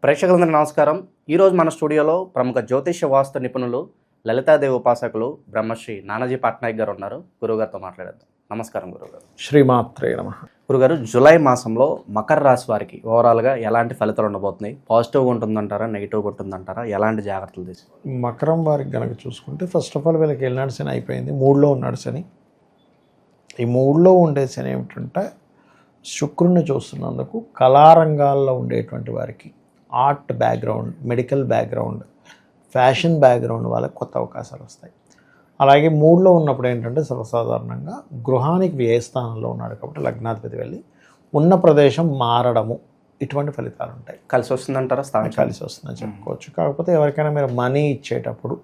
ప్రేక్షకులందరికీ నమస్కారం. ఈరోజు మన స్టూడియోలో ప్రముఖ జ్యోతిష్య వాస్తు నిపుణులు, లలితాదేవి ఉపాసకులు బ్రహ్మశ్రీ నానాజీ పట్నాయక్ గారు ఉన్నారు. గురువుగారితో మాట్లాడేద్దాం. నమస్కారం గురువుగారు. శ్రీమాత్రే నమః. గురుగారు, జూలై మాసంలో మకర రాశి వారికి ఓవరాల్గా ఎలాంటి ఫలితాలు ఉండబోతున్నాయి? పాజిటివ్గా ఉంటుందంటారా, నెగిటివ్గా ఉంటుందంటారా? ఎలాంటి జాగ్రత్తలు తీసుకోవాలి? మకరం వారికి కనుక చూసుకుంటే ఫస్ట్ ఆఫ్ ఆల్ వీళ్ళకి ఏలినాడు శని అయిపోయింది, మూడులో ఉన్నాడు శని. ఈ మూడులో ఉండే శని ఏమిటంటే శుక్రుడిని చూస్తున్నందుకు కళారంగాల్లో ఉండేటువంటి వారికి, art background, medical background, fashion background వాళ్ళకి కొత్త అవకాశాలు వస్తాయి. అలాగే మూడులో ఉన్నప్పుడు ఏంటంటే సర్వసాధారణంగా గృహానికి వ్యయస్థానంలో ఉన్నాడు కాబట్టి లగ్నాధిపతి వెళ్ళి ఉన్న ప్రదేశం మారడము, ఇటువంటి ఫలితాలు ఉంటాయి. కలిసి వస్తుందంటారా? స్థానం కలిసి వస్తుందని చెప్పుకోవచ్చు. కాకపోతే ఎవరికైనా మీరు మనీ ఇచ్చేటప్పుడు,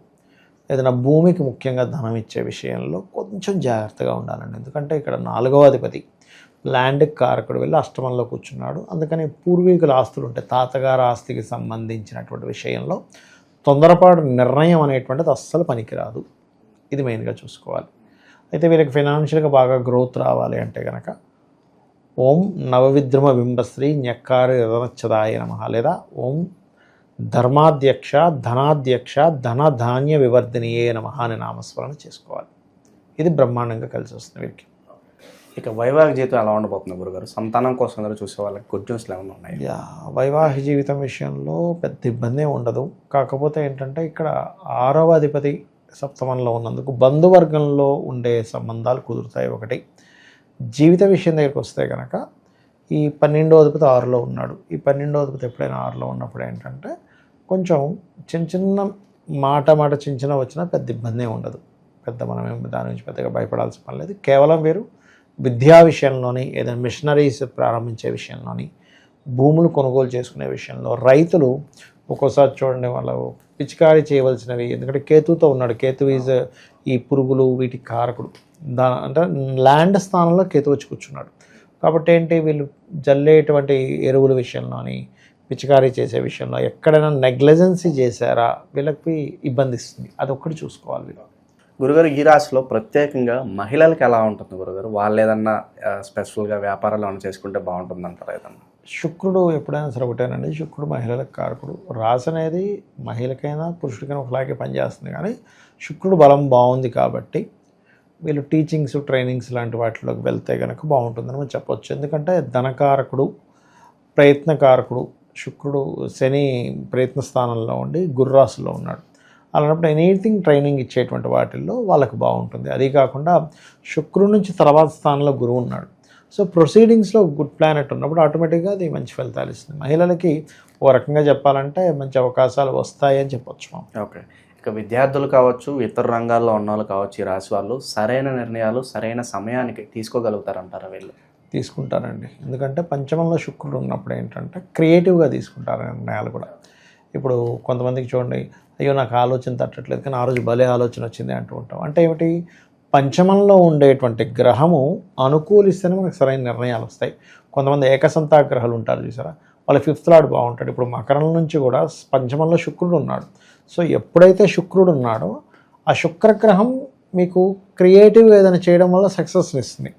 ఏదైనా భూమికి ముఖ్యంగా ధనం ఇచ్చే విషయంలో కొంచెం జాగ్రత్తగా ఉండాలండి. ఎందుకంటే ఇక్కడ 4వ అధిపతి ల్యాండ్ కారకుడు వెళ్ళి అష్టమంలో కూర్చున్నాడు. అందుకని పూర్వీకుల ఆస్తులు ఉంటాయి, తాతగారి ఆస్తికి సంబంధించినటువంటి విషయంలో తొందరపాటు నిర్ణయం అనేటువంటిది అస్సలు పనికిరాదు. ఇది మెయిన్గా చూసుకోవాలి. అయితే వీళ్ళకి ఫైనాన్షియల్గా బాగా గ్రోత్ రావాలి అంటే కనుక ఓం నవవిద్రుమ బింబశ్రీ న్యక్కారి రథనచ్చదాయ నమః లేదా ఓం ధర్మాధ్యక్ష ధనాధ్యక్ష ధనధాన్య వివర్ధినియే నమః అని నామస్మరణ చేసుకోవాలి. ఇది బ్రహ్మాండంగా కలిసి వస్తుంది వీరికి. ఇక వైవాహిక జీవితం ఎలా ఉండబోతుంది గురుగారు? సంతానం కోసం అందరూ చూసే వాళ్ళకి గుడ్ న్యూస్లు ఏమైనా ఉన్నాయి? వైవాహిక జీవితం విషయంలో పెద్ద ఇబ్బంది ఉండదు. కాకపోతే ఏంటంటే ఇక్కడ 6వ అధిపతి సప్తమంలో ఉన్నందుకు బంధువర్గంలో ఉండే సంబంధాలు కుదురుతాయి. ఒకటి జీవిత విషయం దగ్గరికి వస్తే కనుక ఈ 12వ అధిపతి 6లో ఉన్నాడు. ఈ 12వ అధిపతి ఎప్పుడైనా 6లో ఉన్నప్పుడు ఏంటంటే కొంచెం చిన్న మాట చిన్న వచ్చినా పెద్ద ఇబ్బంది ఉండదు. మనం దాని నుంచి పెద్దగా భయపడాల్సిన పని లేదు. కేవలం వీరు విద్యా విషయంలోని, ఏదైనా మిషనరీస్ ప్రారంభించే విషయంలోని, భూములు కొనుగోలు చేసుకునే విషయంలో, రైతులు ఒక్కోసారి చూడండి వాళ్ళు పిచికారీ చేయవలసినవి, ఎందుకంటే కేతుతో ఉన్నాడు. కేతు ఈజ్ ఈ పురుగులు వీటికి కారకుడు. అంటే ల్యాండ్ స్థానంలో కేతు వచ్చి కూర్చున్నాడు కాబట్టి ఏంటి వీళ్ళు జల్లేటువంటి ఎరువుల విషయంలోని, పిచికారీ చేసే విషయంలో ఎక్కడైనా నెగ్లిజెన్సీ చేశారా వీళ్ళకి ఇబ్బంది ఇస్తుంది. అది ఒక్కటి చూసుకోవాలి వీళ్ళు. గురుగారు, ఈ రాశిలో ప్రత్యేకంగా మహిళలకు ఎలా ఉంటుంది గురుగారు? వాళ్ళు ఏదన్నా స్పెషల్గా వ్యాపారాలు ఏమైనా చేసుకుంటే బాగుంటుంది అంటారా? ఏదన్నా శుక్రుడు ఎప్పుడైనా సరే ఒకటేనండి, శుక్రుడు మహిళలకు కారకుడు. రాశి అనేది మహిళకైనా పురుషుడికైనా ఒకలాగే పనిచేస్తుంది. కానీ శుక్రుడు బలం బాగుంది కాబట్టి వీళ్ళు టీచింగ్స్, ట్రైనింగ్స్ లాంటి వాటిలోకి వెళ్తే కనుక బాగుంటుందని మనం చెప్పవచ్చు. ఎందుకంటే ధనకారకుడు, ప్రయత్నకారకుడు శుక్రుడు, శని ప్రయత్న స్థానంలో ఉండి గుర్రాసులో ఉన్నాడు. అలాంటప్పుడు ఎనీథింగ్ ట్రైనింగ్ ఇచ్చేటువంటి వాటిల్లో వాళ్ళకు బాగుంటుంది. అది కాకుండా శుక్రుడి నుంచి తర్వాత స్థానంలో గురువు ఉన్నాడు. సో ప్రొసీడింగ్స్లో గుడ్ ప్లానెట్ ఉన్నప్పుడు ఆటోమేటిక్గా అది మంచి ఫలితాలు ఇస్తుంది. మహిళలకి ఓ రకంగా చెప్పాలంటే మంచి అవకాశాలు వస్తాయి అని చెప్పొచ్చు మనం. ఓకే. ఇక విద్యార్థులు కావచ్చు, ఇతర రంగాల్లో ఉన్న వాళ్ళు కావచ్చు, ఈ రాశి వాళ్ళు సరైన నిర్ణయాలు సరైన సమయానికి తీసుకోగలుగుతారంటారా? వీళ్ళు తీసుకుంటారండి. ఎందుకంటే పంచమంలో శుక్రుడు ఉన్నప్పుడు ఏంటంటే క్రియేటివ్గా తీసుకుంటారు నిర్ణయాలు కూడా. ఇప్పుడు కొంతమందికి చూడండి, అయ్యో నాకు ఆలోచన తట్టట్లేదు కానీ ఆ రోజు భలే ఆలోచన వచ్చింది అంటూ ఉంటాం. అంటే ఏమిటి, పంచమంలో ఉండేటువంటి గ్రహము అనుకూలిస్తేనే మనకు సరైన నిర్ణయాలు వస్తాయి. కొంతమంది ఏకసంతాగ్రహాలు ఉంటారు చూసారా, వాళ్ళ 5th లార్డ్ బాగుంటాడు. ఇప్పుడు మకరం నుంచి కూడా పంచమంలో శుక్రుడు ఉన్నాడు. సో ఎప్పుడైతే శుక్రుడు ఉన్నాడో ఆ శుక్రగ్రహం మీకు క్రియేటివ్గా ఏదైనా చేయడం వల్ల సక్సెస్ని ఇస్తుంది.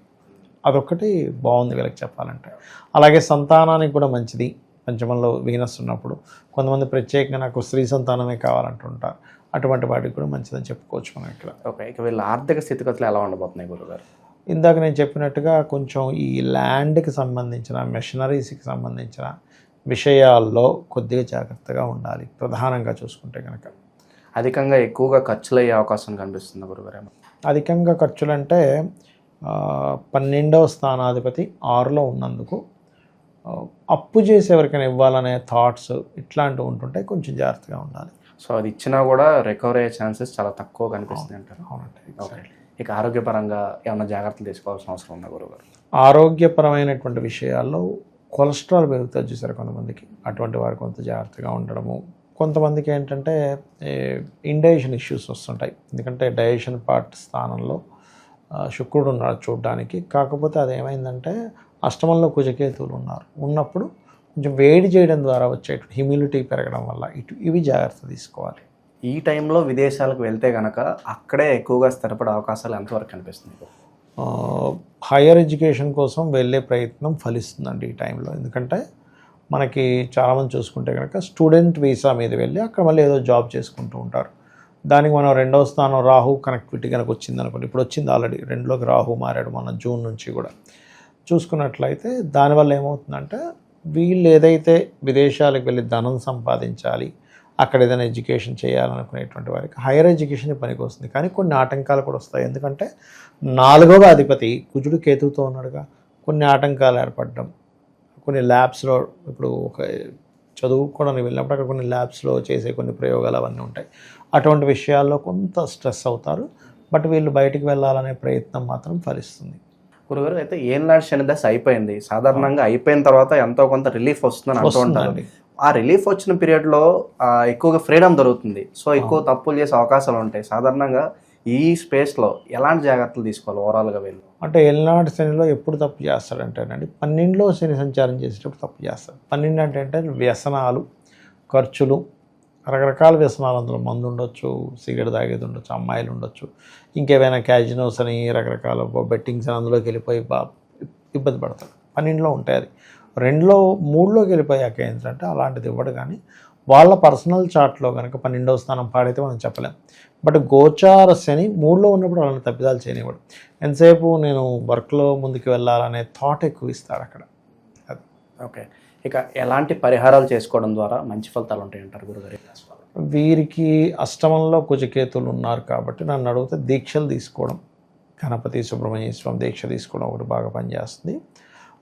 అదొక్కటి బాగుంది వీళ్ళకి చెప్పాలంటే. అలాగే సంతానానికి కూడా మంచిది. పంచమంలో వీనస్ ఉన్నప్పుడు కొంతమంది ప్రత్యేకంగా నాకు స్త్రీ సంతానమే కావాలంటుంటారు. అటువంటి వాటికి కూడా మంచిదని చెప్పుకోవచ్చు మనం ఇక్కడ. ఓకే. ఇక వీళ్ళ ఆర్థిక స్థితిగతులు ఎలా ఉండబోతున్నాయి గురుగారు? ఇందాక నేను చెప్పినట్టుగా కొంచెం ఈ ల్యాండ్కి సంబంధించిన, మెషినరీస్కి సంబంధించిన విషయాల్లో కొద్దిగా జాగ్రత్తగా ఉండాలి. ప్రధానంగా చూసుకుంటే కనుక అధికంగా ఎక్కువగా ఖర్చులు అయ్యే అవకాశం కనిపిస్తుంది గురుగారు. అధికంగా ఖర్చులంటే 12వ స్థానాధిపతి 6లో ఉన్నందుకు అప్పు చేసి ఎవరికైనా ఇవ్వాలనే థాట్స్ ఇట్లాంటివి ఉంటుంటాయి. కొంచెం జాగ్రత్తగా ఉండాలి. సో అది ఇచ్చినా కూడా రికవరీ అయ్యే ఛాన్సెస్ చాలా తక్కువ కనిపిస్తుంది అంటారు. అవునండి. ఓకే. ఇక ఆరోగ్యపరంగా ఏమైనా జాగ్రత్తలు తీసుకోవాల్సిన అవసరం ఉందా గురుగారు? ఆరోగ్యపరమైనటువంటి విషయాల్లో కొలెస్ట్రాల్ పెరుగుతుంది చూసారు కొంతమందికి. అటువంటి వారు కొంత జాగ్రత్తగా ఉండడము. కొంతమందికి ఏంటంటే ఇండైజెషన్ ఇష్యూస్ వస్తుంటాయి. ఎందుకంటే డైజెషన్ పార్ట్ స్థానంలో శుక్రుడు ఉన్నాడు చూడడానికి. కాకపోతే అది ఏమైందంటే అష్టమంలో కుజకేతువులు ఉన్నప్పుడు కొంచెం వేడి చేయడం ద్వారా వచ్చేటువంటి హ్యూమిడిటీ పెరగడం వల్ల ఇవి జాగ్రత్త తీసుకోవాలి. ఈ టైంలో విదేశాలకు వెళ్తే కనుక అక్కడే ఎక్కువగా స్థిరపడే అవకాశాలు ఎంతవరకు కనిపిస్తుంది? హైయర్ ఎడ్యుకేషన్ కోసం వెళ్ళే ప్రయత్నం ఫలిస్తుందండి ఈ టైంలో. ఎందుకంటే మనకి చాలామంది చూసుకుంటే కనుక స్టూడెంట్ వీసా మీద వెళ్ళి అక్కడ మళ్ళీ ఏదో జాబ్ చేసుకుంటూ ఉంటారు. దానికి మనం రెండవ స్థానం రాహు కనెక్టివిటీ కనుక వచ్చింది అనుకోండి, ఇప్పుడు వచ్చింది ఆల్రెడీ 2లోకి రాహు మారాడు మన జూన్ నుంచి కూడా చూసుకున్నట్లయితే దానివల్ల ఏమవుతుందంటే వీళ్ళు ఏదైతే విదేశాలకు వెళ్ళి ధనం సంపాదించాలి, అక్కడ ఏదైనా ఎడ్యుకేషన్ చేయాలనుకునేటువంటి వారికి హైయర్ ఎడ్యుకేషన్ పనికి వస్తుంది. కానీ కొన్ని ఆటంకాలు కూడా వస్తాయి. ఎందుకంటే 4వ అధిపతి కుజుడు కేతువుతో ఉన్నాడుగా, కొన్ని ఆటంకాలు ఏర్పడడం, కొన్ని ల్యాబ్స్లో ఇప్పుడు ఒక చదువుకోవడానికి వెళ్ళినప్పుడు అక్కడ కొన్ని ల్యాబ్స్లో చేసే కొన్ని ప్రయోగాలు అవన్నీ ఉంటాయి. అటువంటి విషయాల్లో కొంత స్ట్రెస్ అవుతారు. బట్ వీళ్ళు బయటికి వెళ్ళాలనే ప్రయత్నం మాత్రం ఫలిస్తుంది. గురుగారు అయితే ఏళ్ళనాటి శని దశ అయిపోయింది. సాధారణంగా అయిపోయిన తర్వాత ఎంతో కొంత రిలీఫ్ వస్తుందని అంటూ ఉంటారు. ఆ రిలీఫ్ వచ్చిన పీరియడ్లో ఎక్కువగా ఫ్రీడమ్ దొరుకుతుంది. సో ఎక్కువ తప్పులు చేసే అవకాశాలు ఉంటాయి. సాధారణంగా ఈ స్పేస్లో ఎలాంటి జాగ్రత్తలు తీసుకోవాలి ఓవరాల్గా వెళ్ళి? అంటే ఏళ్ళనాటి శనిలో ఎప్పుడు తప్పు చేస్తాడంటేనండి 12లో శని సంచారం చేసేటప్పుడు తప్పు చేస్తాడు. 12 అంటే వ్యసనాలు, ఖర్చులు, రకరకాల వ్యసనాలు, అందులో మందు ఉండొచ్చు, సిగరెట్ తాగేది ఉండొచ్చు, అమ్మాయిలు ఉండొచ్చు, ఇంకేమైనా క్యాజినోస్ అని రకరకాల బెట్టింగ్స్ అని అందులోకి వెళ్ళిపోయి ఇబ్బంది పడతాడు. 12లో ఉంటాయి. అది 2లో 3లోకి వెళ్ళిపోయాక ఏంటంటే అలాంటిది ఇవ్వడు. కానీ వాళ్ళ పర్సనల్ చార్ట్లో కనుక 12వ స్థానం పాడైతే మనం చెప్పలేం. బట్ గోచార శని 3లో ఉన్నప్పుడు అలాంటి తప్పిదాలు చేయనివ్వడు. ఎంతసేపు నేను వర్క్లో ముందుకు వెళ్ళాలనే థాట్ ఎక్కువ ఇస్తాడు అక్కడ. అది ఓకే. ఇక ఎలాంటి పరిహారాలు చేసుకోవడం ద్వారా మంచి ఫలితాలు ఉంటాయి అంటారు గురుగారు? వీరికి అష్టమంలో కుజకేతులు ఉన్నారు కాబట్టి నన్ను అడిగితే దీక్షలు తీసుకోవడం, గణపతి సుబ్రహ్మణ్య స్వామి దీక్ష తీసుకోవడం ఒకటి బాగా పనిచేస్తుంది.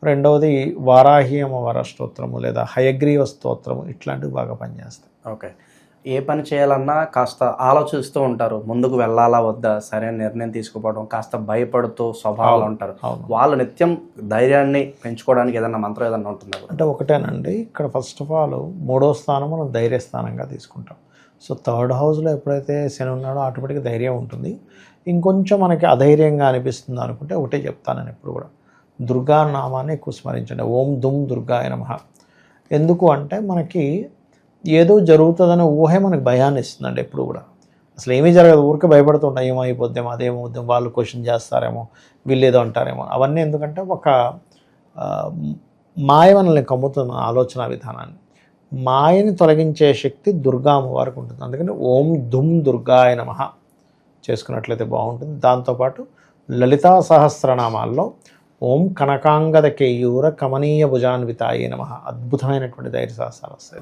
రెండవది వారాహి అమ్మవారి స్తోత్రము లేదా హయగ్రీవ స్తోత్రము ఇట్లాంటివి బాగా పనిచేస్తాయి. ఓకే. ఏ పని చేయాలన్నా కాస్త ఆలోచిస్తూ ఉంటారు, ముందుకు వెళ్ళాలా వద్దా, సరైన నిర్ణయం తీసుకోవడం, కాస్త భయపడుతూ స్వభావాలు ఉంటారు. వాళ్ళు నిత్యం ధైర్యాన్ని పెంచుకోవడానికి ఏదైనా మంత్రం ఏదైనా ఉంటుందా? అంటే ఒకటేనండి, ఇక్కడ ఫస్ట్ ఆఫ్ ఆల్ 3వ స్థానం మనం ధైర్యస్థానంగా తీసుకుంటాం. సో 3rd హౌస్లో ఎప్పుడైతే శని ఉన్నాడో ఆటోమేటిక్గా ధైర్యం ఉంటుంది. ఇంకొంచెం మనకి అధైర్యంగా అనిపిస్తుంది అనుకుంటే ఒకటే చెప్తాను నేను ఎప్పుడు కూడా, దుర్గా నామాన్ని ఎక్కువ స్మరించండి. ఓం దుమ్ దుర్గాయ నమః. ఎందుకు అంటే మనకి ఏదో జరుగుతుందనే ఊహే మనకు భయాన్ని ఇస్తుందండి ఎప్పుడు కూడా. అసలు ఏమీ జరగదు, ఊరికే భయపడుతుంటాం, ఏమైపోద్దాం, అదేమవుద్దాం, వాళ్ళు క్వశ్చన్ చేస్తారేమో, వీళ్ళు ఏదో అంటారేమో. అవన్నీ ఎందుకంటే ఒక మాయ మనల్ని కమ్ముతున్న ఆలోచన విధానాన్ని, మాయని తొలగించే శక్తి దుర్గా అమ్మవారికి ఉంటుంది. అందుకని ఓం దుమ్ దుర్గాయ నమః చేసుకున్నట్లయితే బాగుంటుంది. దాంతోపాటు లలితా సహస్రనామాల్లో ఓం కనకాంగద కేయూర కమనీయ భుజాన్వితాయ నమః అద్భుతమైనటువంటి ధైర్య సహస్రాలు వస్తాయి.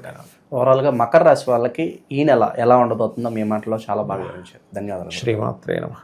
ఓవరాల్గా మకర రాశి వాళ్ళకి ఈ నెల ఎలా ఉండబోతుందో మీ మాటలో చాలా బాగా వివరించారు. ధన్యవాదాలు. శ్రీమాత్రే నమః.